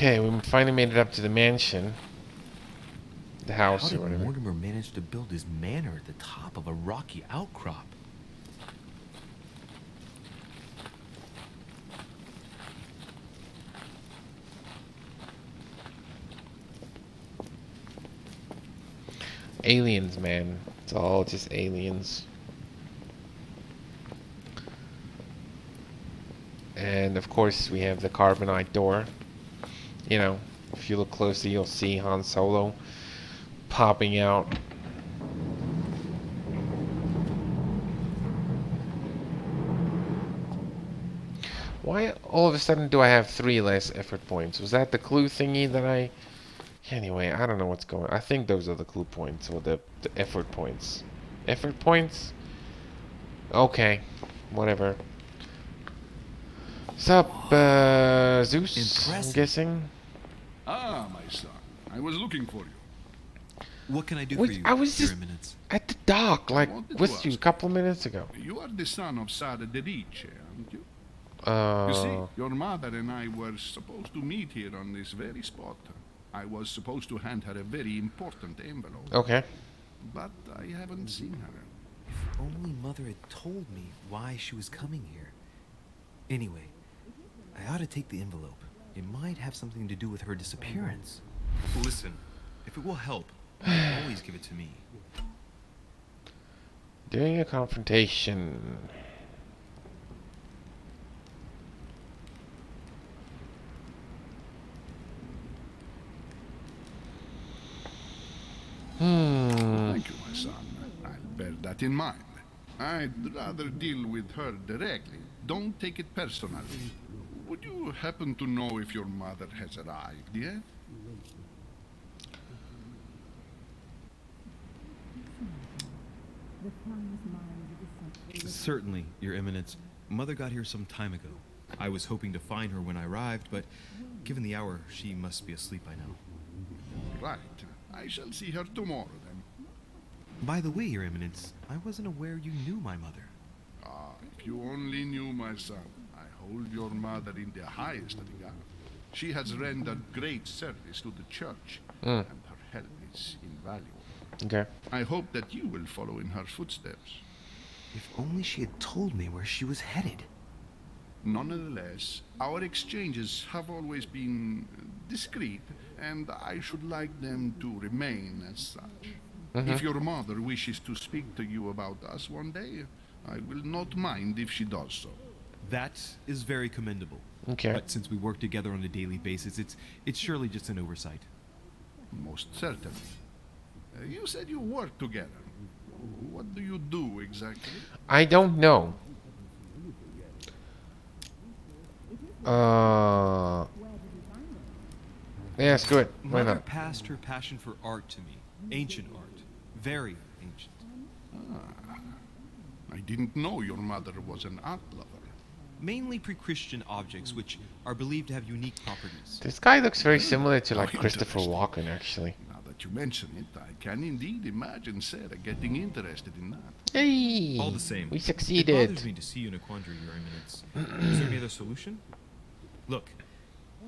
Okay, we finally made it up to the mansion. The How house or did whatever. Mortimer manage to build his manor at the top of a rocky outcrop? Aliens, man. It's all just aliens. And of course, we have the carbonite door. You know, if you look closely, you'll see Han Solo popping out. Why all of a sudden do I have 3 less effort points? Was that the clue thingy that I... Anyway, I don't know what's going on. I think those are the clue points, or the effort points. Effort points? Okay, whatever. Sup, Zeus? I'm Impressive. guessing? Ah, my son. I was looking for you. What can I do for Wait, you, I was Your just Eminence? at the dock, I like, wanted to with you a ask couple minutes ago. you are the son of Sara de Ricci, aren't you? You see, Uh, your mother and I were supposed to meet here on this very spot. I was supposed to hand her a very important envelope, okay. but I haven't seen her. If only Mother had told me why she was coming here. Anyway, I ought to take the envelope. It might have something to do with her disappearance. Listen, if it will help, always give it to me. Doing a confrontation. Thank you, my son. I'll bear that in mind. I'd rather deal with her directly. Don't take it personally. Would you happen to know if your mother has arrived yet? Certainly, Your Eminence. Mother got here some time ago. I was hoping to find her when I arrived, but given the hour, she must be asleep by now. Right. I shall see her tomorrow then. By the way, Your Eminence, I wasn't aware you knew my mother. Ah, if you only knew, my son. I hold your mother in the highest regard. She has rendered great service to the church, and her help is invaluable. Okay. I hope that you will follow in her footsteps. If only she had told me where she was headed. Nonetheless, our exchanges have always been discreet, and I should like them to remain as such. If your mother wishes to speak to you about us one day, I will not mind if she does so. That is very commendable. Okay. But since we work together on a daily basis, it's surely just an oversight. Most certainly. You said you work together. What do you do exactly? I don't know. Yeah, screw it. Why Mother not? passed her passion for art to me. Ancient art. Very ancient. I didn't know your mother was an art lover. Mainly pre-Christian objects, which are believed to have unique properties. This guy looks very similar to, like, How Christopher interesting. Walken, actually. Now that you mention it, I can indeed imagine Sarah getting interested in that. Hey! All the same, We it succeeded. bothers me to see you in a quandary, Your Eminence. Is there any other solution? Look,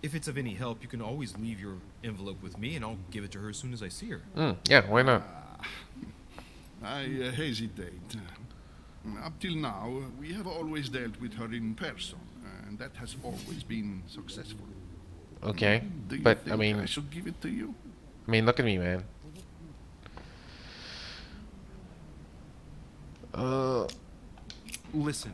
if it's of any help, you can always leave your envelope with me, and I'll give it to her as soon as I see her. Yeah, why not? I hesitate. Up till now, we have always dealt with her in person, and that has always been successful. Okay. Do you But, think I mean, I should give it to you? look at me, man. Listen,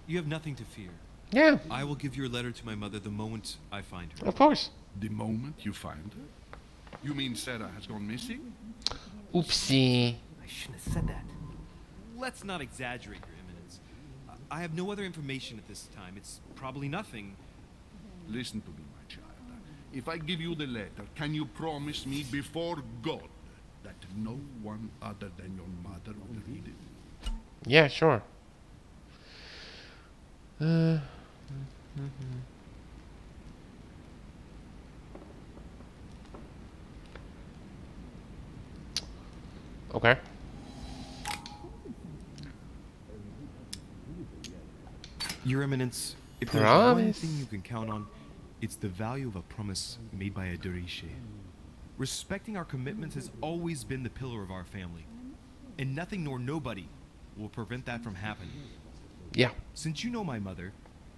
you have nothing to fear. Yeah, I will give your letter to my mother the moment I find her. of course. The moment you find her? You mean Sarah has gone missing? Oopsie. I shouldn't have said that. Let's not exaggerate, Your Eminence. I have no other information at this time. It's probably nothing. Listen to me, my child. If I give you the letter, can you promise me before God that no one other than your mother will read it? Yeah, sure. Okay. Your Eminence, if there's one Promise. thing you can count on, It's the value of a promise made by a Deriche. Respecting our commitments has always been the pillar of our family. And nothing nor nobody will prevent that from happening. Yeah. Since you know my mother,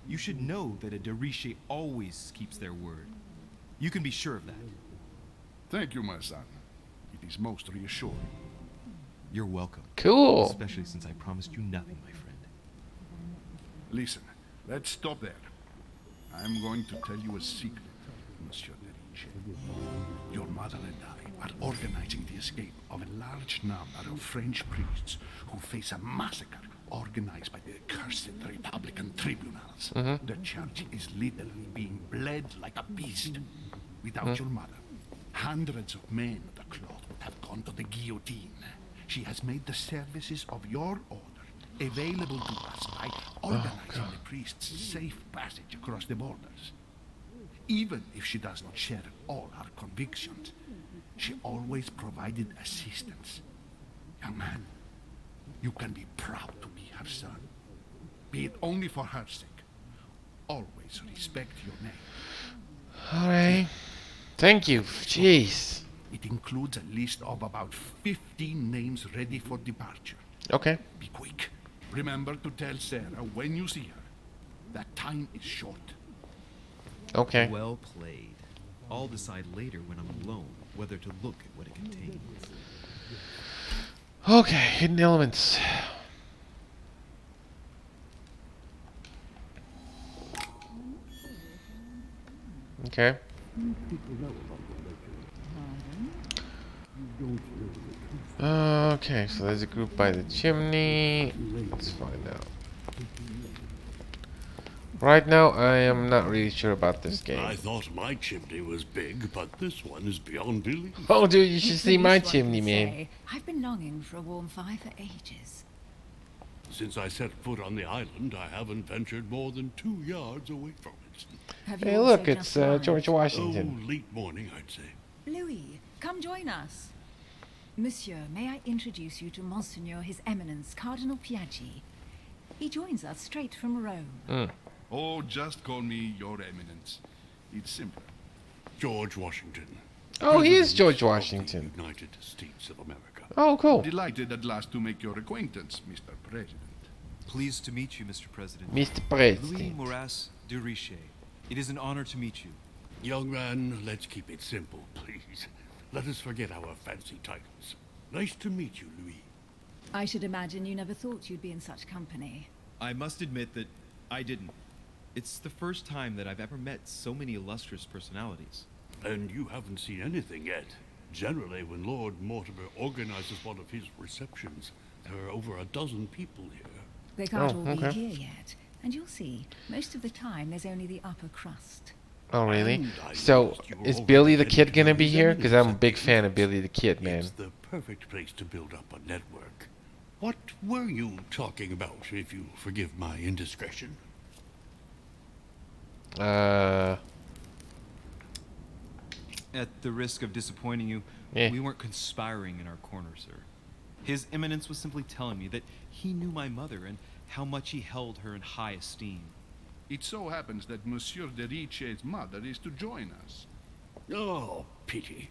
you should know that a Deriche always keeps their word. You can be sure of that. Thank you, my son. It is most reassuring. You're welcome. Cool. Especially since I promised you nothing, my friend. Listen, let's stop there. I'm going to tell you a secret, Monsieur Deriche. Your mother and I are organizing the escape of a large number of French priests who face a massacre organized by the accursed Republican tribunals. The church is literally being bled like a beast. Without your mother, hundreds of men of the cloth would have gone to the guillotine. She has made the services of your order available to us by organizing the priests' safe passage across the borders. Even if she does not share all our convictions, she always provided assistance. Young man, you can be proud to be her son. Be it only for her sake. Always respect your name. Alright. Thank you. Jeez. It includes a list of about 15 names ready for departure. Okay. Be quick. Remember to tell Sarah when you see her that time is short. Okay. Well played. I'll decide later when I'm alone whether to look at what it contains. Okay. Hidden elements. Okay. Okay, so there's a group by the chimney. Let's find out. Right now, I am not really sure about this I game. thought my chimney was big, but this one is beyond belief. Oh, dude, you should It's see the my least one can chimney, man. say. I've been longing for a warm fire for ages. Since I set foot on the island, I haven't ventured more than 2 yards away from it. Have you Hey, also look, it's just arrived? George Oh, Washington. late morning, I'd say. Louis, come join us. Monsieur, may I introduce you to Monseigneur His Eminence Cardinal Piaggi? He joins us straight from Rome. Oh, just call me Your Eminence. It's simpler. George Washington. Oh, he is President George of the Washington. United States of America. Oh, cool. Delighted at last to make your acquaintance, Mr. President. Pleased to meet you, Mr. President. Mr. Louis President. Moras de Riche. It is an honor to meet you. Young man, let's keep it simple, please. Let us forget our fancy titles. Nice to meet you, Louis. I should imagine you never thought you'd be in such company. I must admit that I didn't. It's the first time that I've ever met so many illustrious personalities. And you haven't seen anything yet. Generally, when Lord Mortimer organizes one of his receptions, there are over a dozen people here. They can't Oh, all okay. be here yet. And you'll see, most of the time there's only the upper crust. Oh, really? And I So, noticed you were is already Billy the heading Kid to gonna be His here? Because I'm a Eminence big at fan of the Billy the Kid, man. It's the perfect place to build up a network. What were you talking about, if you forgive my indiscretion? Uh, At the risk of disappointing you, Yeah. we weren't conspiring in our corner, sir. His Eminence was simply telling me that he knew my mother and how much he held her in high esteem. It so happens that Monsieur de Riche's mother is to join us. Oh, pity.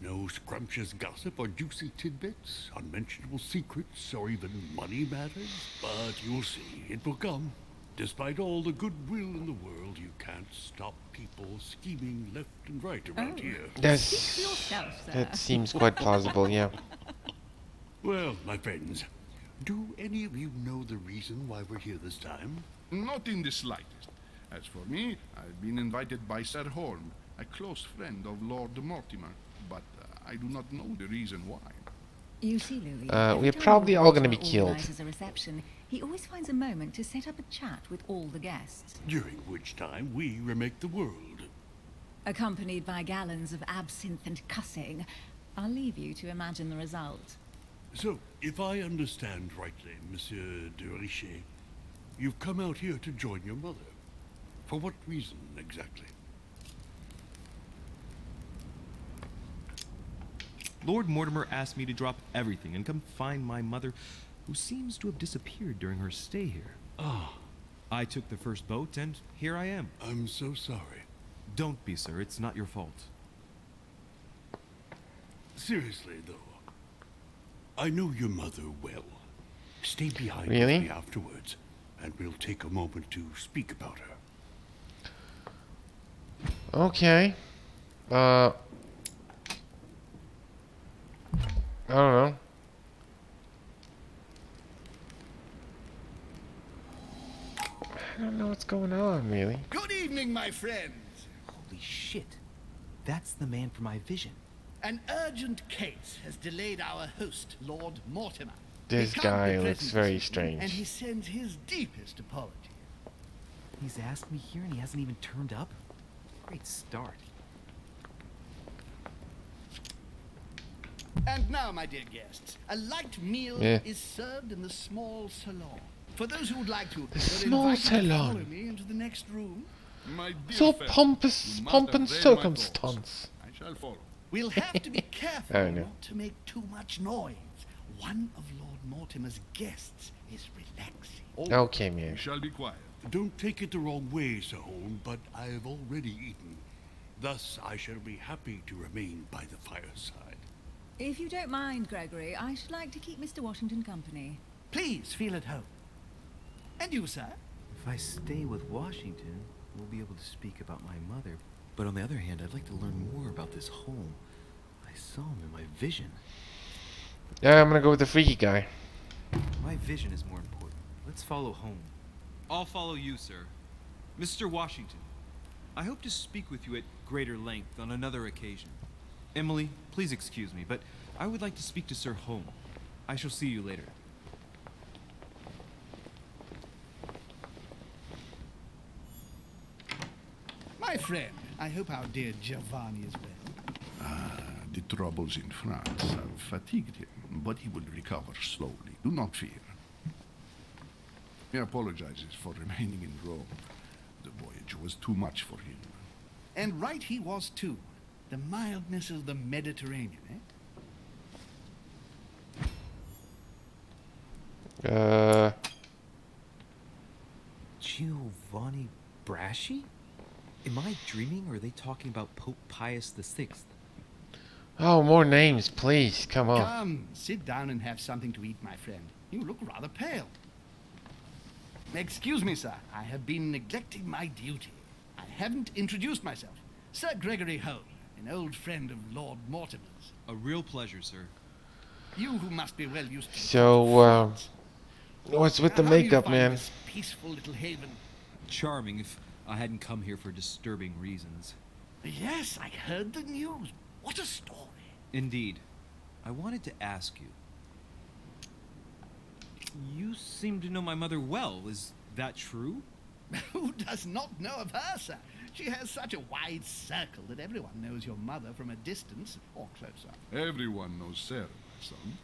No scrumptious gossip or juicy tidbits, unmentionable secrets, or even money matters. But you'll see, it will come. Despite all the goodwill in the world, you can't stop people scheming left and right around here. Speak for that's, yourself, sir. that seems quite plausible, yeah. Well, my friends, do any of you know the reason why we're here this time? Not in the slightest. As for me, I've been invited by Sir Horn, a close friend of Lord Mortimer, but I do not know the reason why. You see, Louis, We're every time probably Lord all gonna be Mortimer killed. organises a reception, he always finds a moment to set up a chat with all the guests, During which time we remake the world. accompanied by gallons of absinthe and cussing. I'll leave you to imagine the result. So, if I understand rightly, Monsieur de Riche, you've come out here to join your mother. For what reason, exactly? Lord Mortimer asked me to drop everything and come find my mother, who seems to have disappeared during her stay here. Ah, I took the first boat, and here I am. I'm so sorry. Don't be, sir. It's not your fault. Seriously, though, I know your mother well. Stay behind Really? with me afterwards, and we'll take a moment to speak about her. Okay. I don't know. I don't know what's going on, really. Good evening, my friends. Holy shit. That's the man from my vision. An urgent case has delayed our host, Lord Mortimer. This He can't guy be looks present very this evening, and strange. he sends his deepest apology. He's asked me here and he hasn't even turned up? Great start. And now, my dear guests, a light meal Yeah. is served in the small salon. For those who would like to, The you're small invited to salon. follow me into the next room. My dear So fellow, pompous, you must pomp and obey my circumstance. thoughts. I shall follow. We'll have to be careful Oh, no. not to make too much noise. One of Lord Mortimer's guests is relaxing. Okay, We man. shall be quiet. Don't take it the wrong way, Sir Holm, but I have already eaten. Thus, I shall be happy to remain by the fireside. If you don't mind, Gregory, I should like to keep Mr. Washington company. Please feel at home. And you, sir? If I stay with Washington, we'll be able to speak about my mother. But on the other hand, I'd like to learn more about this home. I saw him in my vision. Yeah, I'm gonna go with the freaky guy. My vision is more important. Let's follow home. I'll follow you, sir. Mr. Washington, I hope to speak with you at greater length on another occasion. Emily, please excuse me, but I would like to speak to Sir Holm. I shall see you later. My friend, I hope our dear Giovanni is well. The troubles in France have fatigued him, but he will recover slowly. Do not fear. He apologizes for remaining in Rome. The voyage was too much for him. And right he was too. The mildness of the Mediterranean, eh? Giovanni Braschi? Am I dreaming, or are they talking about Pope Pius VI? Oh, more names, please. Come on. Come, sit down and have something to eat, my friend. You look rather pale. Excuse me, sir. I have been neglecting my duty. I haven't introduced myself. Sir Gregory Holm, an old friend of Lord Mortimer's. A real pleasure, sir. You who must be well used to So, France. what's with the How do you makeup, find man? this peaceful little haven? Charming if I hadn't come here for disturbing reasons. Yes, I heard the news. What a story. Indeed. I wanted to ask you. You seem to know my mother well. Is that true? Who does not know of her, sir? She has such a wide circle that everyone knows your mother from a distance or closer. Everyone knows Sarah, my son.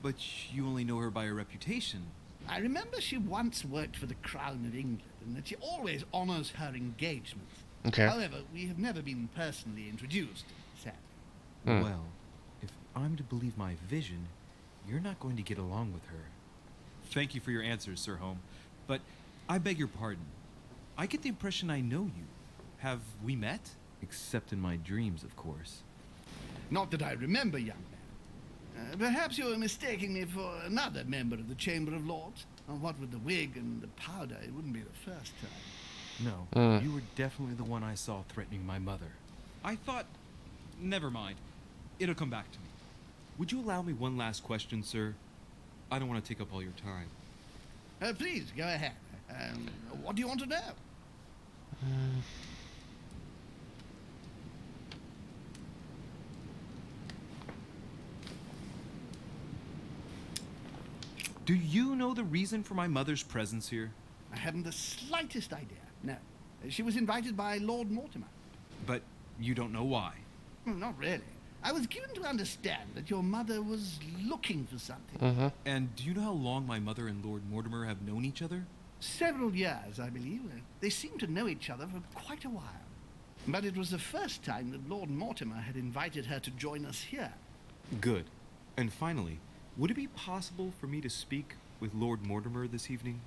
But you only know her by her reputation. I remember she once worked for the Crown of England and that she always honors her engagements. Okay. However, we have never been personally introduced, sadly. Hmm. Well, if I'm to believe my vision, you're not going to get along with her. Thank you for your answers, Sir Holm. But I beg your pardon. I get the impression I know you. Have we met? Except in my dreams, of course. Not that I remember, young man. Perhaps you are mistaking me for another member of the Chamber of Lords. What with the wig and the powder, it wouldn't be the first time. No, you were definitely the one I saw threatening my mother. I thought... Never mind. It'll come back to me. Would you allow me one last question, sir? I don't want to take up all your time. Please, go ahead. What do you want to know? Do you know the reason for my mother's presence here? I haven't the slightest idea. No. She was invited by Lord Mortimer. But you don't know why. Well, not really. I was given to understand that your mother was looking for something. And do you know how long my mother and Lord Mortimer have known each other? Several years, I believe. They seemed to know each other for quite a while. But it was the first time that Lord Mortimer had invited her to join us here. Good. And finally, would it be possible for me to speak with Lord Mortimer this evening?